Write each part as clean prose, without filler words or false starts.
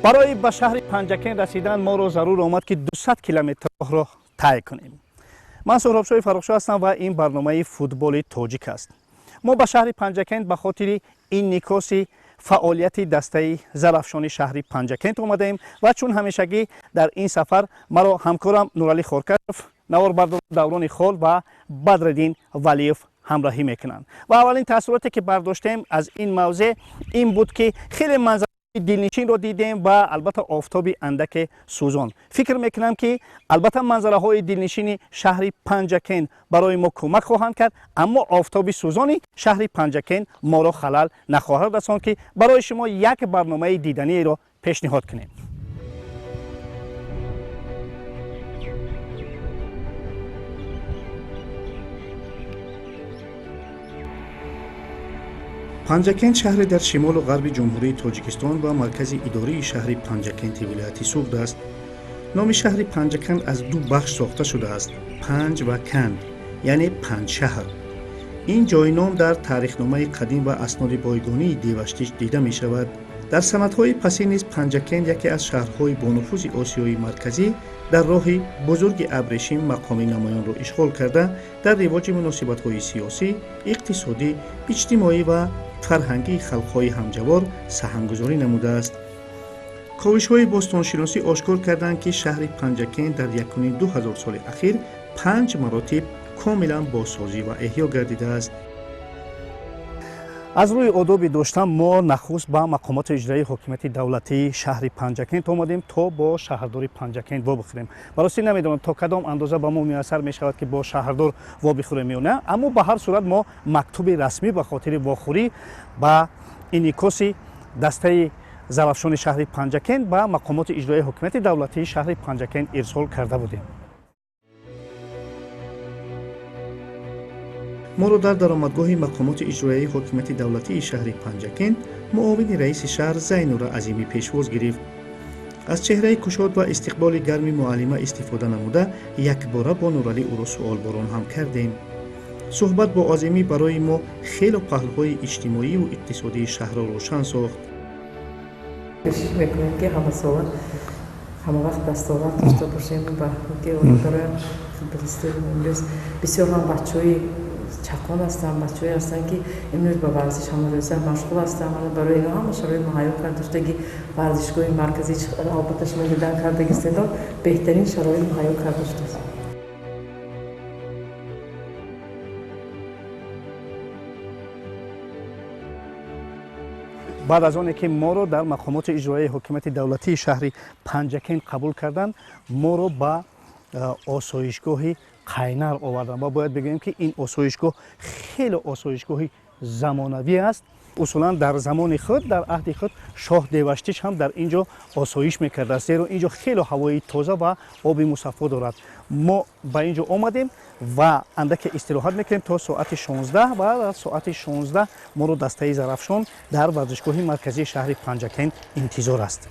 برای به شهر پنجکین رسیدن ما رو ضرور آمد که 200 کیلومتر راه را طی کنیم. من سهرابشاه فرخشاه هستم و این برنامه فوتبال تاجیک است. ما به شهر پنجکین به خاطر این نکاس فعالیت دسته زرافشانی شهر پنجکین آمده ایم و چون همیشگی در این سفر مرا همکارم نورعلی خورکرف، نواربردار دوران خال و بدرالدین ولیف همراهی میکنند. و اولین تاثیراتی که برداشتیم از این موضوع این بود که خیلی منظره دلنشین رو دیدیم و البته آفتابی اندک سوزان. فکر میکنم که البته منظره های دلنشین شهر پنجکین برای ما کمک خواهند کرد، اما آفتابی سوزانی شهر پنجکین ما را خلل نخواهد رساند که برای شما یک برنامه دیدنی را پیشنهاد کنیم. پنجکین شهر در شمال و غرب جمهوری تاجیکستان و مرکز اداری شهر پنجکین ولایت سوخت است. نام شهر پنجکین از دو بخش ساخته شده است: پنج و کند، یعنی پنج شهر. این جای نام در تاریخنامه قدیم و اسناد بایگانی دیوشتیش دیده می شود. در سندهای پسی نیز پنجکین یکی از شهرهای بانفوذ آسیای مرکزی در راه بزرگ ابریشم مقام نمایان را اشغال کرده در رواج مناسبت‌های سیاسی، اقتصادی، اجتماعی و فرهنگی خلق‌های همجوار سهمگذاری نموده است. کاوش‌های باستانشناسی آشکار کردند که شهر پنجکین در 1.5 سال اخیر 5 مراتب کاملا بازسازی و احیا گردیده است. از روی آداب داشتن ما نخست با مقامات اجرایی حکومت دولتی شهر پنجکین آمدیم تا با شهردار پنجکین وا بخوریم. براستی نمیدونم تا کدام اندازه با ما میسر می شود که با شهردار وا بخوریم یا نه، اما به هر صورت ما مکتوب رسمی به خاطر واخوری با انعکاس دسته زرافشان شهر پنجکین با مقامات اجرایی حکومت دولتی شهر پنجکین ارسال کرده بودیم. ما را در درآمدگاه مقامات اجرایی حکومت دولتی شهر پنجکین معاون رئیس شهر زینور عظیمی پیشواز گرفت. از چهره کشاد و استقبال گرم معلمه استفاده نموده یک باره با نورعلی او را سوال باران هم کردیم. صحبت با عظیمی برای ما خیلی پهلوهای اجتماعی و اقتصادی شهر را روشن ساخت. کوشش میکنیم که همه وقت دستاورد داشته باشیم و برای فوتبالیست بسیار هم بچه‌های چکان هستن، بچه‌ای هستن که امروز با ورزش همه مشغول هستن. برای اینا هم شرایط مهیا کرده که ورزشگاه مرکزی البته شما دیدن کرده استعداد بهترین شرایط مهیا کرده است. بعد از آنکه ما رو در مقامات اجرایی حکومت دولتی شهر پنجکین قبول کردن، ما رو به آسایشگاه قینر آوردن و باید بگوییم که این آسایشگاه خیلی آسایشگاه زمانوی است. اصولا در زمان خود در عهد خود شاه دیوشتیش هم در اینجا آسایش میکرده است، زیرا اینجا خیلی هوای تازه و آب مصفا دارد. ما به اینجا آمدیم و اندک استراحت میکنیم تا ساعت 16 و در ساعت 16 ما رو دسته زرافشان در ورزشگاه مرکزی شهر پنجکین انتظار است.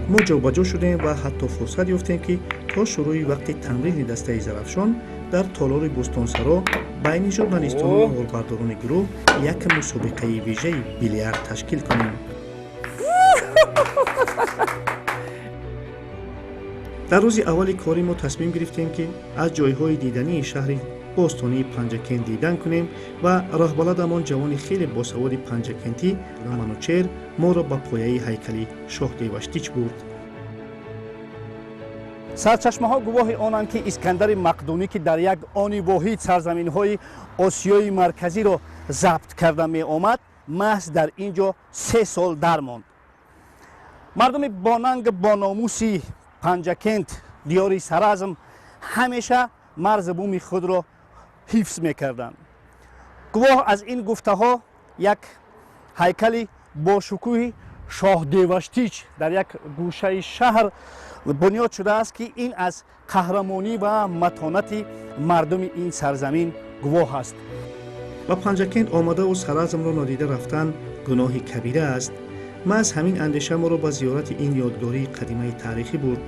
ما جابجا شدیم و حتی فرصت یافتیم که تا شروع وقت تمرین دسته زرافشان در تالار بستانسرا بین ژورنالیستان و نواربرداران گروه یک مسابقه ویژه بیلیارد تشکیل کنیم. در روز اول کاری ما تصمیم گرفتیم که از جایهای دیدنی شهر باستانی پنجکین دیدن کنیم و راهبلدمان جوان خیلی باسواد پنجکینتی منوچهر ما را به پایه هیکل شاه دیوشتیچ برد. سرچشمه ها گواه آنند که اسکندر مقدونی که در یک آن واحد سرزمین های آسیای مرکزی را ضبط کرده می آمد، محض در اینجا 3 سال درماند. مردم باننگ با ناموسی پنجکین دیار سرازم همیشه مرز بوم خود را حفظ میکردند. گواه از این گفته ها یک هیکل با شکوه شاه دیوشتیچ در یک گوشه شهر بنیاد شده است که این از قهرمانی و متانت مردم این سرزمین گواه است. و پنجکین آمده و سرازم را نادیده رفتن گناه کبیره است. ما از همین اندیشه ما را به زیارت این یادگاری قدیمه تاریخی برد.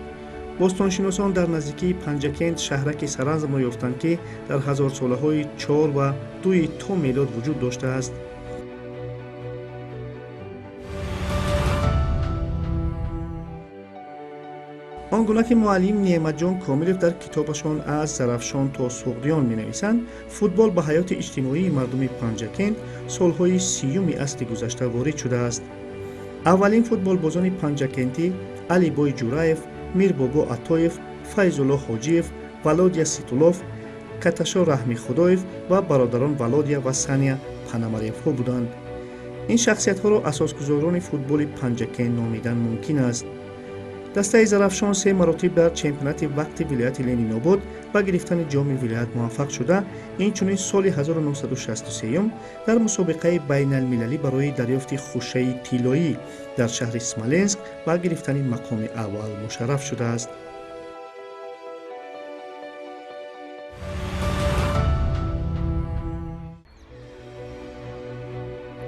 باستانشناسان در نزدیکی پنجکین شهرک سرازم را یافتند که در هزار ساله های 4 و 2 تا میلاد وجود داشته است. آن گونه که معلم نعمت جان کاملов در کتابشان از زرافشان تا سغدیان می‌نویسند فوتبال به حیات اجتماعی مردم پنجکند سالهای 30 اصل گذشته وارد شده است. اولین فوتبالبازان پنجکندی علیبای جورایف، میربابا عطایف، فیض‌الله حاجیев، ولادیا سیتولوف، کاتاشا رحمی خدایف و برادران ولادیا و سانیا پاناماریف‌ها بودند. این شخصیت‌ها را اساسگزاران فوتبال پنجکند نامیدن ممکن است. دسته زرافشان 3 مراتب در چمپیونات وقت ولایت لنین‌آباد به گرفتن جام ولایت موفق شده. اینچنین سال 1963 در مسابقه بین المللی برای دریافت خوشه طلایی در شهر اسمالنسک به گرفتن مقام اول مشرف شده است.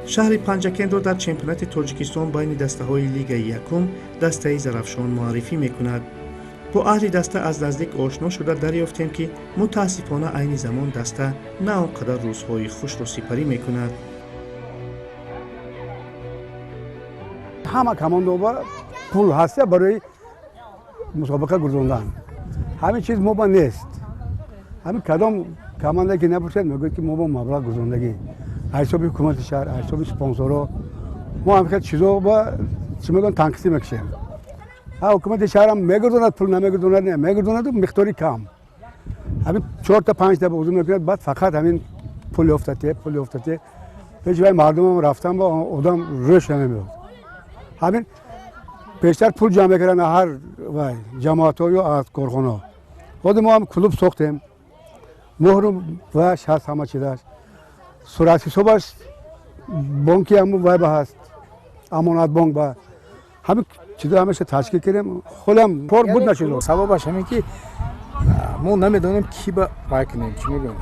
شهر پنجکند را در چمپیونات تاجیکستان بین دسته‌های لیگ یکم دسته زرافشان معرفی می‌کند. با اهل دسته از نزدیک آشنا شده دریافتیم که متاسفانه عین زمان دسته نه آنقدر روزهای خوش را سپری می‌کند. همه کماندوها پول هست برای مسابقه گذراندن. همین چیز موبا نیست. همین کدام کمانده که نباشد میگه که موبا مبلغ گذراندگی. حساب حکومت شهر، حساب اسپانسرها ما هم خیلی چیزا با چی میگن تنقیص میکنیم. حکومت شهر هم میگردوند پول نمیگردوند نه میگردوند مقداری کم. همین 4 تا 5 تا بازی میکند بعد فقط همین پول افتاده به جای مردم هم رفتن با آدم روش نمیاد. همین بیشتر پول جمع میکردن هر جماعت‌ها یا از کارخانه. خود ما هم کلوب ساختیم. مهر و شرط همه چیز است. صورت حسابش بانکی هم وای هست. امانت بانک با همین چیزا همیشه تشکیل کردیم. خودم پر بود نشد. سببش همین که ما نمیدونیم کی با وای کنیم چی میگم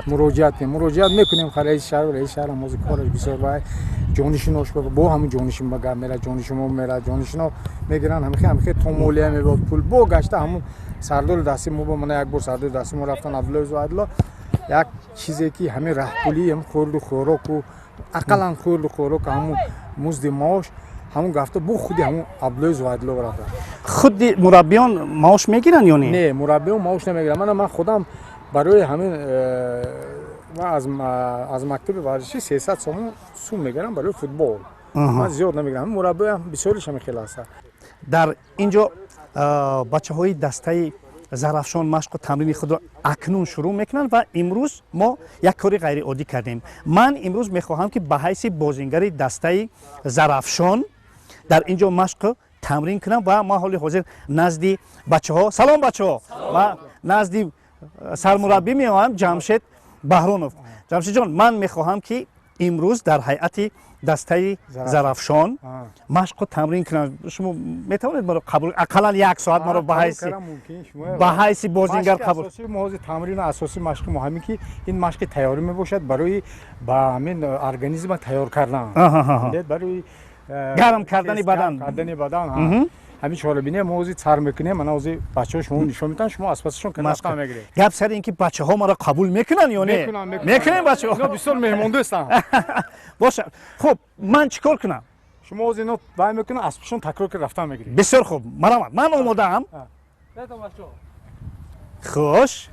مراجعت میکنیم خارج شهر و رئیس شهر هم از کارش بسیار وای جانشینوش با همین جانشین بگم میره جانشینو میگیرن همین تومولی میبود پول بو گشته همون سردول دستی مو با من یک بار سردول دستی مو رفتن عبدالله زوادلا یک چیزی که همین راه پولی هم خورد و خوراک و اقلا خورد و خوراک همون مزد معاش همون گفته بو خودی همون عبدالله زوادلا برادر خود مربیان معاش میگیرن یا نه مربیان معاش نمیگیرن من خودم برای همین و از مکتب ورزشی 300 سوم میگیرم برای فوتبال من زیاد نمیگیرم مربی هم بسیارش هم خیلی هست. در اینجا بچه‌های دسته زرافشان مشق و تمرین خود را اکنون شروع میکنند و امروز ما یک کاری غیر عادی کردیم. من امروز میخواهم که به حیث بازیگر دسته زرافشان در اینجا مشق تمرین کنم و ما حال حاضر نزد بچه‌ها سلام بچه‌ها و نزد سرمربی میام جمشید بهرانوف. جمشید جان من میخواهم که امروز در هیئت دسته زرافشان مشق و تمرین کنم. شما میتوانید مرا قبول اقلا 1 ساعت مرا به حیث بازیگر قبول موضوع تمرین اساسی مشق مهمی که این مشق تیاری میباشد برای با همین ارگانیسم تیار کردن برای گرم کردن بدن همین شغل بینه موضوع سر میکنه من از بچه‌ها شما نشون میدن شما اسپاسشون کنه مشق میگیرید. گپ سر اینکه بچه‌ها مرا قبول میکنن یا نه میکنن بچه‌ها بسیار مهمان دوستن باشه. خب من چیکار کنم؟ شما از اینا وای میکنه اسبشون تکرار که رفتن میگیرید. بسیار خوب من آماده ام. خوش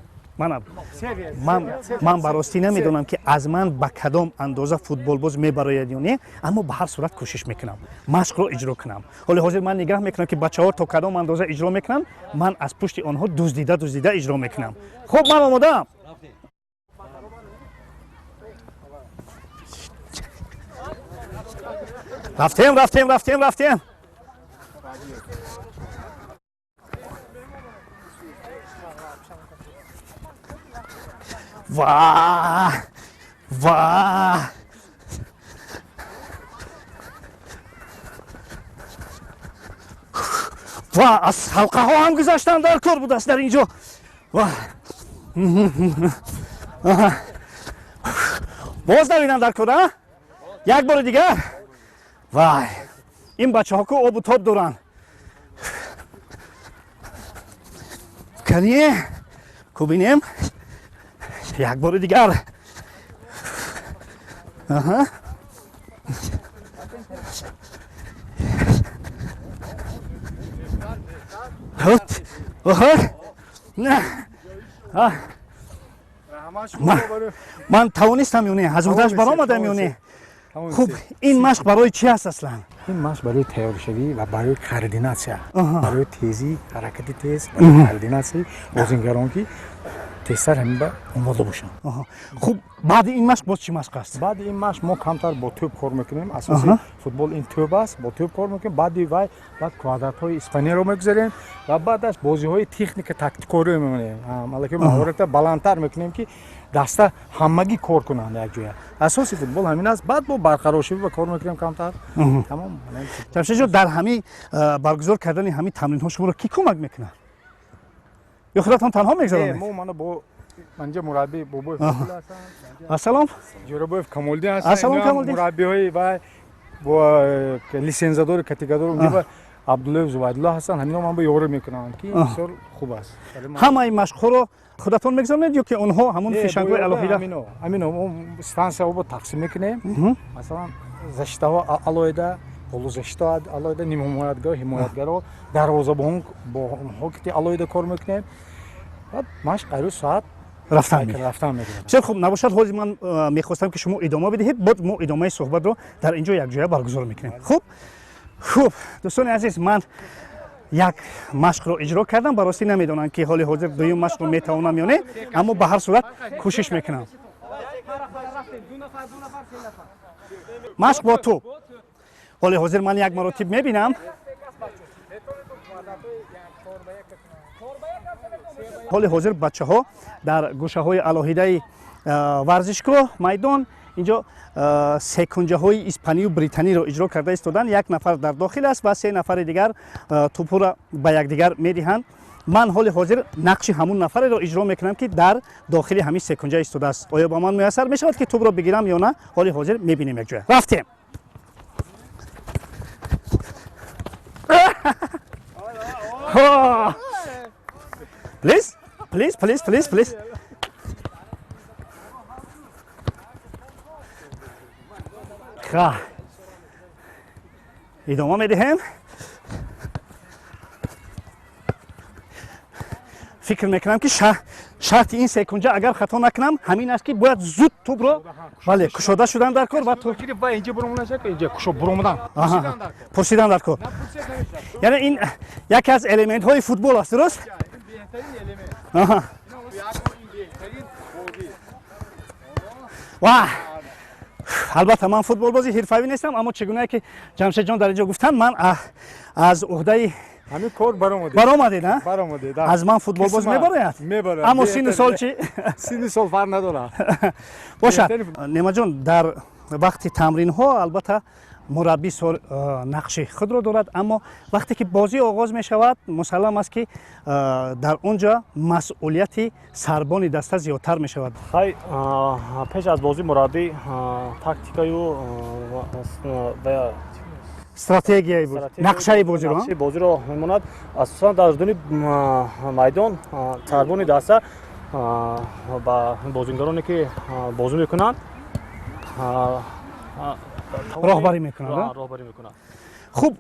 من براستی نمیدونم که از من به کدام اندازه فوتبال باز میبراید یا نه اما به هر صورت کوشش میکنم مشق رو اجرا کنم. حالا حاضر من نگاه میکنم که بچه‌ها تا کدام اندازه اجرا میکنن من از پشت آنها دزدیده اجرا میکنم. خب من آماده ام. رفتیم واه از حلقه ها هم گذاشتن در کار بود است در اینجا. باز نبینم در کار یک بار دیگر. وای این بچه ها که آب و تاب دارن کنیه کوبینیم یک بار دیگر. نه من توانستم یونه هزودش برآمدم یونه خوب این مشق برای چی است اصلا این مشق برای تیارشوی و برای کوردیناسیا برای تیزی حرکت تیز برای کوردیناسیا بازیگران که تیزتر همین با آماده باشن خوب بعد این مشق باز چی مشق است بعد این مشق ما کمتر با توپ کار میکنیم اساسی فوتبال این توپ است با توپ کار میکنیم بعد کوادرات های اسپانی رو میگذاریم و بعدش بازی های تکنیک تاکتیکی رو میمونه مالک مهارت بلندتر میکنیم که دسته همگی کار کنند یک جای اساسی فوتبال همین است بعد با برقرار شوی با کار میکنیم کمتر تمام جمشید جان در همین برگزار کردن همین تمرین ها شما رو کی کمک میکنه یا خودتان تنها میگذارید ما منو با منجا مربی بابای فوتبال هستن السلام جورابوف کمالدین هستن السلام کمالدین مربی های و با لیسنزادور کاتگادور اونجا عبدالله زویدالله هستن همینا من با یارو میکنن که بسیار خوب است همه این مشق رو خودتون میگذارید یا که اونها همون فیشنگوی الهیده همینو استانسیا رو تقسیم میکنیم مثلا زشتا الهیده پولو زشتا الهیده نیم حمایتگار دروازه‌بان با اونها که الهیده کار میکنیم بعد مشق قرار ساعت رفتن میکنیم بسیار خوب نباشد حالی من میخواستم که شما ادامه بدهید بعد ما ادامه صحبت رو در اینجا یک جای برگزار میکنیم خوب دوستان عزیز من یک مشق رو اجرا کردم براستی نمیدونم که حال حاضر دویم مشق رو میتوانم یا نه اما به هر صورت کوشش میکنم مشق با توپ حال حاضر من یک مراتب میبینم حال حاضر بچه ها در گوشه های الهیده ورزشگاه میدان اینجا سکنجه های اسپانی و بریتانی رو اجرا کرده ایستادن یک نفر در داخل است و سه نفر دیگر توپ را به یکدیگر میدهند من حال حاضر نقش همون نفر رو اجرا میکنم که در داخل همین سکنجه ایستاده است آیا با من میسر میشود که توپ را بگیرم یا نه حال حاضر میبینیم یک جای رفتیم please ادامه میدهیم فکر میکنم که شرط این سکنجه اگر خطا نکنم همین است که باید زود توپ رو بله کشاده شدن در کار و توپ اینجا برامون نشه که اینجا کشو برامون پرسیدن در کار یعنی این یکی از الیمنت های فوتبال است درست بهترین الیمنت واه البته من فوتبال بازی حرفه‌ای نیستم اما چگونه که جمشید جان در اینجا گفتن من از عهده همین کار برآمده نه برآمده از من فوتبال باز میبره اما سین سال چی سین سال فرق نداره باشد نیما جان در وقت تمرین ها البته مربی نقش خود را دارد اما وقتی که بازی آغاز می شود مسلم است که در اونجا مسئولیت سربان دسته زیادتر می شود خیلی پیش از بازی مربی تاکتیکای و استراتژی نقشه بازی رو میموند اساسا در دون میدان سربان دسته با بازیگرانی که بازی میکنند راهبری میکنند خوب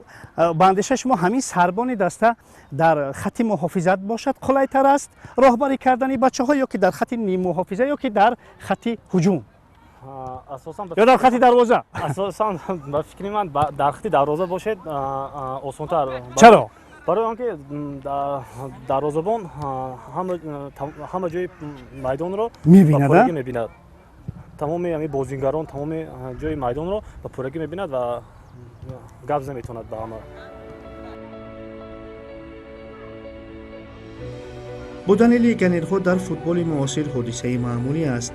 باندیشه شما همین سربان دسته در خط محافظت باشد قلایتر است راهبری کردن بچه ها یا که در خط نیم محافظه یا که در خط هجوم یا در خط دروازه اساسا با فکر من در خط دروازه باشد آسان‌تر چرا برای آنکه دروازه‌بان همه جای میدان رو می‌بیند تمام همین بازیگران تمام جای میدان رو با پورگی می‌بیند و گپ نمی‌تواند با همه بودن لیگنرها در فوتبال معاصر حادثه معمولی است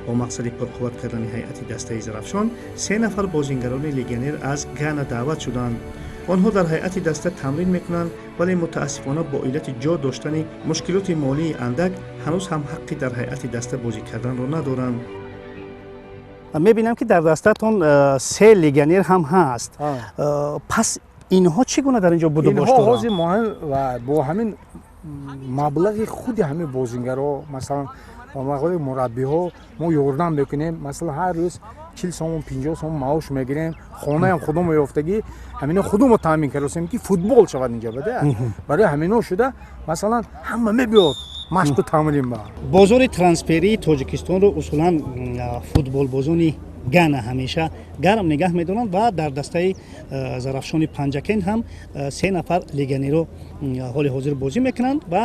با مقصد پرقوت کردن هیئت دسته زرافشان 3 نفر بازیگران لیگنر از گانا دعوت شدند آنها در هیئت دسته تمرین میکنند ولی متاسفانه با علت جا داشتن مشکلات مالی اندک هنوز هم حقی در هیئت دسته بازی کردن را ندارند میبینم که در دسته‌تون 3 لیگنر هم هست پس اینها چگونه در اینجا بود و باش دارند؟ اینها مهم و با همین مبلغ خود همین بازیگرا مثلا با مقدار مربی ها ما یاردم میکنیم مثلا هر روز 40 сомон 50 сомон маош мегирем хонаам худумо ёфтагӣ ҳамино худумо таъмин кардем ки футбол шавад инҷа бада барои ҳамино шуда масалан ҳама мебиёд машқу тамрин ба бозори трансферии тоҷикистонро усулан футболбозони гана ҳамеша гарм нигоҳ медоранд ва дар дастаи зарафшони панҷакен ҳам 3 нафар легионеро ҳоли ҳозир бозӣ мекунанд ва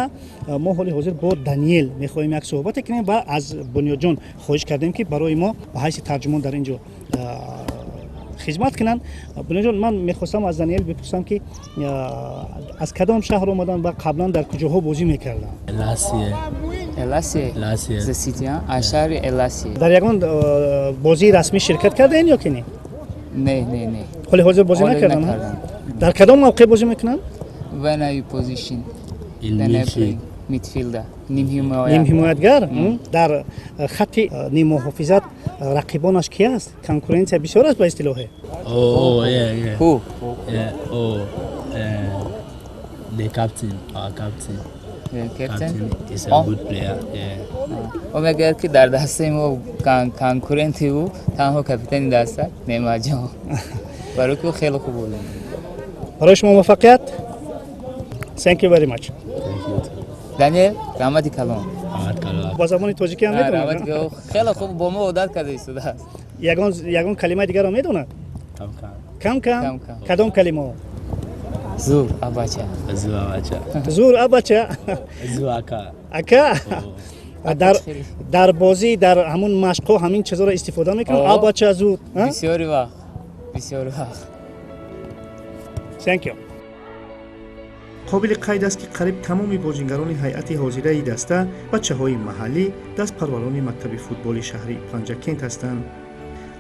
мо ҳоли ҳозир бо Даниел мехоҳем як суҳбате кунем ва аз Бунёдҷон хоҳиш кардем ки барои мо ба ҳайси тарҷумон дар ин ҷо хизмат кунанд. Бунёдҷон, ман мехостам аз Даниел бипурсам ки аз кадом шаҳр омаданд ва қаблан дар куҷоҳо бозӣ мекарданд? Эласия. За Ситиан, ашари Эласия. дар ягон бозии расмӣ ширкат кардаен ё ки не? Не. ҳоли ҳозир бозӣ накарданд? дар кадом мавқеъ бозӣ мекунанд? When are you position? Then I play midfielder. ним ҳимоятгар. дар хатти ниммуҳофизат рақибонаш ки аст? Конкуренсия бисёр аст ба истилоҳе. Who? The captain, our captain. Captain? Is a good player. مگر که در دسته ما کانکورنتی بود تنها کاپیتان دسته نیما جان برای که خیلی خوب بود برای شما موفقیت. Thank you very much. دانیل رحمتی کلام با زبان تاجیکی هم میدونید؟ خیلی خوب با ما عادت کرده ایستاده است. یگان کلمه دیگر رو میدونید؟ کم کدام کلمه؟ زور اباچه زور اباچه اکا در بازی در همون مشق‌ها همین چیزا رو استفاده میکنن اباچه زور بسیاری وقت Thank you. قابل قید است که قریب تمام بازیگران هیئت حاضره دسته بچه‌های محلی دستپروران مکتب فوتبال شهری پنجاکент هستند.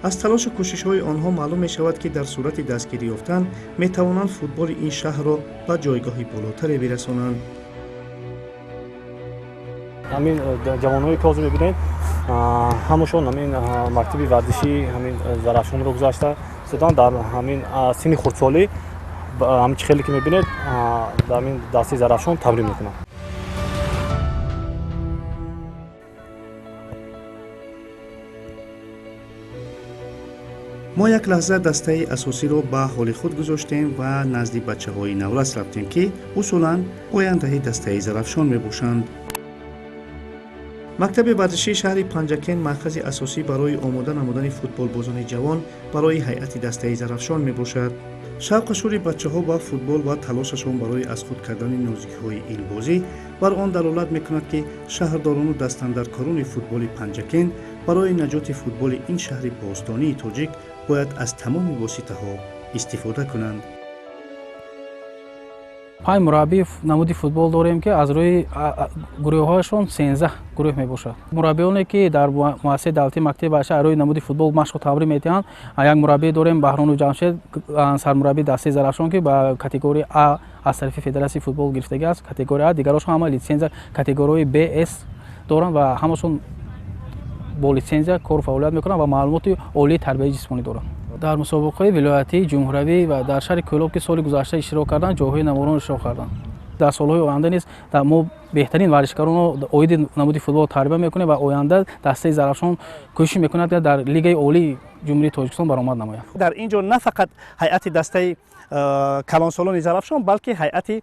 از تلاش و کوشش‌های آنها معلوم می‌شود که در صورت دستگیری یافتن می‌توانند فوتبال این شهر را به جایگاهی بالاتری برسانند. همین جوانایی که حاضر می‌بینید همشون همین مکتب ورزشی همین زرافشان رو گذاشته ستان در همین سن خردسالی همین خیلی که می‌بینید در همین دسته زرافشان تمرین می‌کنند. ما یک لحظه دسته اساسی رو به حال خود گذاشتیم و نزد بچه‌های نورس رفتیم که اصولاً آینده دسته زرافشان می‌باشند. مکتب ورزشی شهر پنجاکент مرکز اساسی برای آماده نمودن فوتبال بازان جوان برای هیئت دسته زرافشان میباشد. شوق و شور بچه‌ها با فوتبال و تلاششان برای از خود کردن نازکی‌های این بازی بر آن دلالت می‌کند که شهرداران و دستاندرکاران فوتبال پنجاکент برای نجات فوتبال این شهر باستانی تاجیک باید از تمام واسطه‌ها استفاده کنند. پای مربی نمودی فوتبال داریم که از روی گروه‌هاشون 13 گروه میباشد. مربیانی که در مؤسسه دولتی مکتب ورزشی روی نمودی فوتبال مشق و تمرین می‌دهند. یک مربی داریم بهرام جمشید سرمربی دسته زرافشان که با کاتگوری A از طرف فدراسیون فوتبال گرفتگی است. کاتگوری A دیگرشون هم لیسانس کاتگوری BS دارند و همشون با لیسانس کار فعالیت میکنند و معلومات عالی تربیت جسمانی دارند. در مسابقه ولایتی جمهوری و در شهر کلوب که سال گذشته اشتراک کردند جاهای نمایان اشتراک کردند. در سالهای آینده نیز ما بهترین ورزشکاران رو اوید نمودی فوتبال تربیت میکنه و آینده دسته زرافشان کوشش میکند که در لیگ عالی جمهوری تاجیکستان برآمد نماید. در اینجا نه فقط هیئت دسته کلانسالان زرافشان بلکه هیئت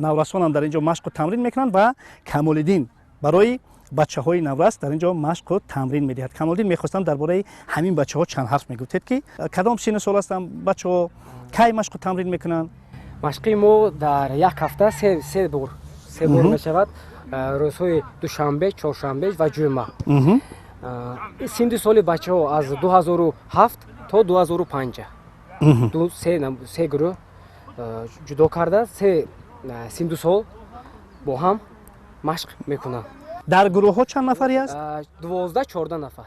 نورسان هم در اینجا مشق و تمرین میکنند و کمال‌الدین برای بچه‌های نورس در اینجا مشق و تمرین می‌دهد. کمال‌الدین می‌خواستم درباره همین بچه‌ها چند حرف می‌گویید که کدام سن سال هستند بچه‌ها کی مشق و تمرین می‌کنند؟ مشقی ما در یک هفته سه بار می‌شود روزهای دوشنبه، چهارشنبه و جمعه. سن سال بچه‌ها از 2007 تا 2005 سه گروه جدا کرده سه سن سال با هم مشق می‌کنند. در گروه ها چند نفری است؟ 12-14 نفر.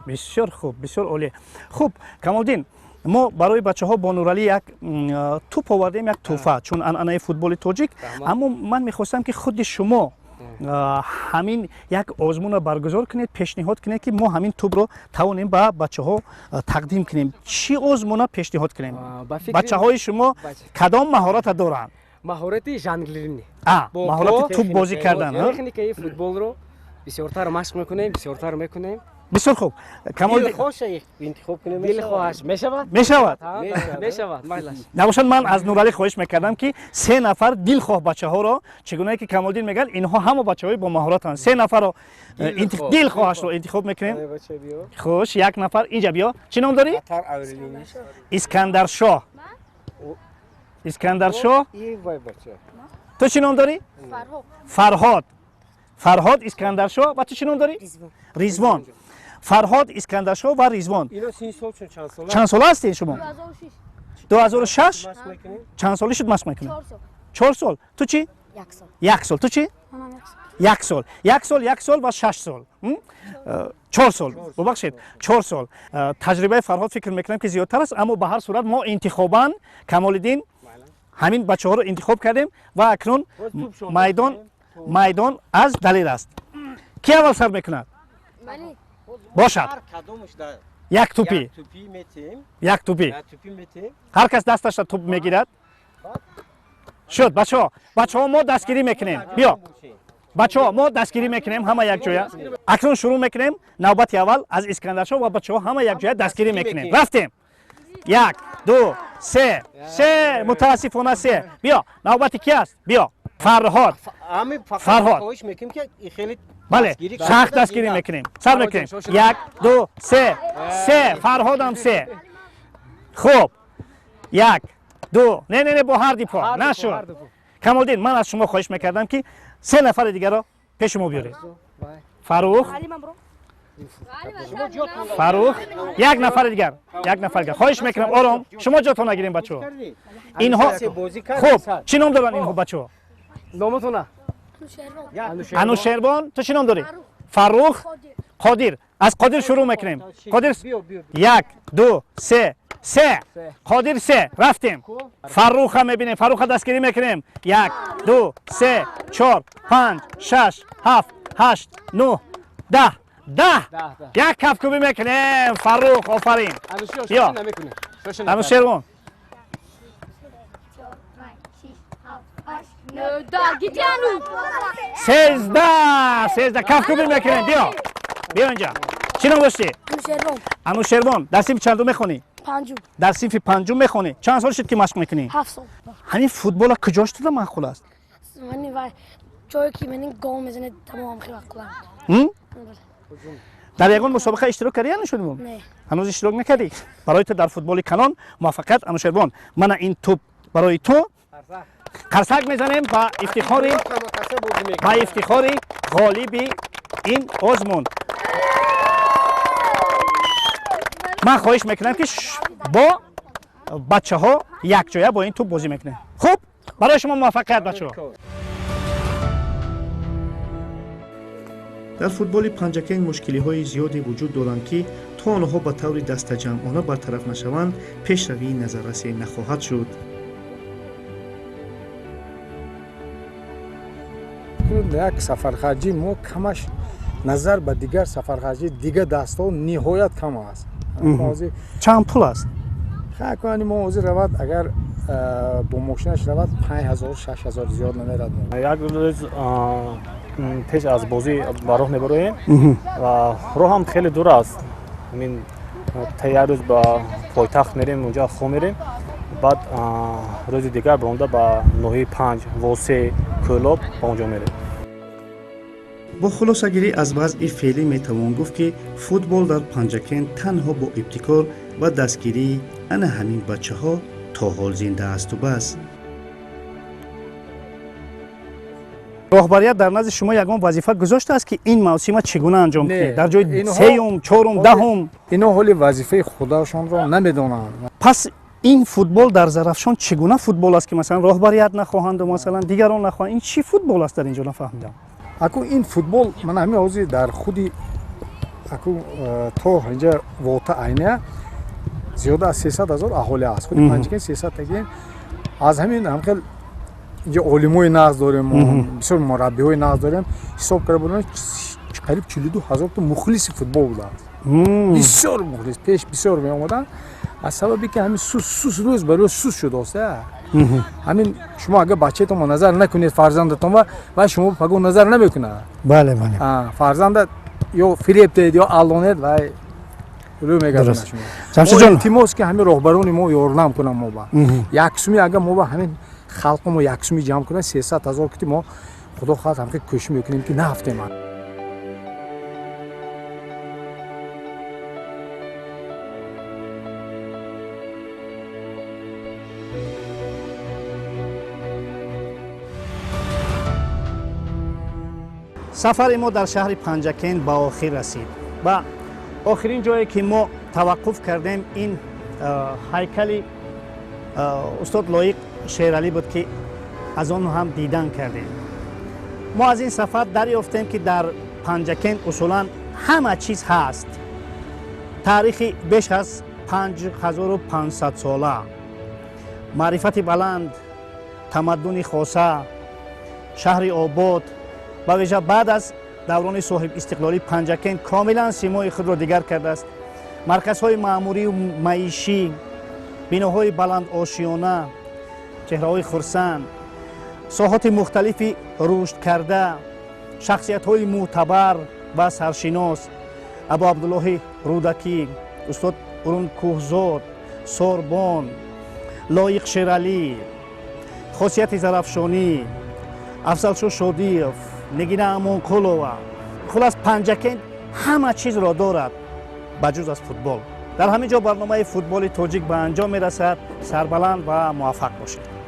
بسیار خوب، بسیار عالی. خوب کمال‌الدین، ما برای بچه‌ها با نورالی یک توپ آوردیم، یک توفه، چون انعنه فوتبال تاجیک. اما من می‌خواستم که خود شما همین یک آزمون را برگزار کنید، پیشنهاد کنید که ما همین توپ رو توانیم به بچه‌ها تقدیم کنیم. چی آزمون پیشنهاد کنیم؟ بچه‌های شما کدام مهارت دارند؟ مهارت ژانگلری. مهارت توپ بازی کردن. تکنیک فوتبال رو بسیارتر مشق میکنیم، بسیارتر میکنیم بسیار خوب کمال دلخوش انتخاب کنیم دلخوش میشود میشود میشود مایلش نباشد من از نورعلی خواهش میکردم که 3 نفر دلخواه بچه‌ها رو چگونه که کمالدین میگن اینها همه بچه‌های با مهارتن 3 نفر رو دلخواهش رو انتخاب میکنیم خوش یک نفر اینجا بیا چی نام داری اسکندر شاه اسکندر شاه تو چی نام داری فرهاد فرهاد اسکندر شاه و تو چی نام داری ریزوان فرهاد اسکندر شاه و ریزوان اینا سین سال چند سال هستین شما 2006 چند سالی شد مشق میکنی 4 سال تو چی 1 سال تو چی 1 سال 1 سال و 6 سال 4 سال ببخشید 4 سال تجربه فرهاد فکر میکنم که زیادتر است اما به هر صورت ما انتخاباً کمال‌الدین همین بچه‌ها رو انتخاب کردیم و اکنون میدان از دلیر است کی اول سر میکند باشد یک توپی هر کس دستش را توپ میگیرد شد بچه‌ها ما دستگیری میکنیم بیا بچه‌ها ما دستگیری میکنیم همه یک جای اکنون شروع میکنیم نوبت اول از اسکندر شاه و بچه‌ها همه یک جای دستگیری میکنیم رفتیم 1 2 3 متاسفانه 3 بیا نوبت کی است بیا فرهاد خواهش میکنیم که خیلی بله سخت دستگیری میکنیم سر میکنیم 1 2 3 فرهاد هم 3 خوب 1 2 نه با هر دی پا نشد کمالدین من از شما خواهش میکردم که 3 نفر دیگر رو پیش ما بیارید فاروق یک نفر دیگر خواهش میکنم آرام شما جاتون نگیرین بچه‌ها اینها خوب چی نام دارن اینها بچه‌ها نامتونه انوشیروان تو چی نام داری فاروق قادر از قادر شروع میکنیم قادر 1 2 3 قادر 3 رفتیم فاروق هم میبینیم فاروق دستگیری میکنیم 1 2 3 4 5 6 7 8 9 10 یک کفکوبی میکنیم فاروق آفرین بیا انوشیروان 13 کفکوبی میکنیم بیا اینجا چی نام داشتی انوشیروان در صنف چندم میخونی در صنف پنجم میخونی چند سال شد که مشق میکنی 7 سال همین فوتبال کجاش تو معقول است من جایی که من گل میزنه تمام خیلی معقول در یگان مسابقه اشتراک کردی یا نشدیم؟ نه هنوز اشتراک نکردی برای تو در فوتبال کانون موفقیت انوشیروان من این توپ برای تو قرصک میزنیم با افتخاری غالبی این آزمون من خواهش میکنم که با بچه ها یک جایه با این توپ بازی میکنه خوب برای شما موفقیت بچه ها در فوتبال پنجکین مشکلی های زیادی وجود دارند که تا آنها به طور دست جمعانه برطرف نشوند پیشروی نظررسی نخواهد شد. یک سفرخرجی ما کمش نظر به دیگر سفرخرجی دیگر دستا نهایت کم است. چند پول است؟ خیلی کنی ما اوزی رود اگر با ماشینش رود 5000 6000 زیاد نمیرد. یک روز پیش از بازی با راه میبرویم و راه هم خیلی دور است. همین تا یک روز با پایتخت میریم اونجا خو میریم بعد روز دیگر برونده با نوحی 5 واسه کلوب با اونجا میریم. با خلاصه‌گیری از وضع فعلی میتوان گفت که فوتبال در پنجکین تنها با ابتکار و دستگیری انا همین بچه ها تا حال زنده است و بس. راهبریت در نزد شما یگان وظیفه گذاشته است که این موسم چگونه انجام کنید در جای سوم چهارم دهم اینا حالی وظیفه خودشان را نمیدونند. پس این فوتبال در ظرفشان چگونه فوتبال است که مثلا راهبریت نخواهند و مثلا دیگران نخواهند این چی فوتبال است در اینجا نفهمیدم. اكو این فوتبال من همین اوزی در خودی اكو تو اینجا ووتا عینه زیاد از 300,000 اهالی است. خودی پنجکین 300 تگین از همین همخیل اینجا علمای نقض داریم بسیار مربیای نقض داریم حساب کرده بودن قریب 42,000 تا مخلص فوتبال بودن بسیار مخلص پیش بسیار می آمدن از سببی که همین سوس روز برای سوس شده است. همین شما اگه بچه‌تون نظر نکنید فرزندتون و شما پگو نظر نمیکنه. بله بله فرزند ё филип дед ё алонет ва рӯ мегардонад шумо. Ҷамшидҷон, илтимос ки ҳамин роҳбарони мо ёрдам кунанд мо ба яксуми агар мо ба ҳамин халқи мо яксуми ҷамъ кунем 300 000 кути мо худо хоҳад ҳамки кӯшиш мекунем ки нафтем. сафари мо дар шаҳри Панҷакен ба охир расид ва охирин ҷое ки мо таваққуф кардем ин ҳайкали устод лоиқ шералӣ буд ки аз он ҳам дидан кардем. мо аз ин сафар дарёфтем ки дар Панҷакен усулан ҳама чиз ҳаст. таърихи беш аз 5500 сола, маърифати баланд, тамаддуни хоса, шаҳри обод. ба виҷа баъд аз даврони соҳибистиқлолӣ Панҷакен комилан симои худро дигар кардааст. марказҳои маъмурию маишӣ, биноҳои баландошиёна, чеҳраҳои хурсанд, соҳоти мухталифи рушдкарда, шахсиятҳои мӯътабар ва саршинос, абу абдуллоҳи рӯдакӣ, устод урун кӯҳзод, сорбон, лоиқ шералӣ, хосияти зарафшонӣ, афзалшо шодиев, нигина амонқулова. хулас Панҷакен ҳама чизро дорад ба ҷуз аз футбол. дар ҳамин ҷо барномаи футболи тоҷик ба анҷом мерасад. Сарбаланд ва муваффақ бошед.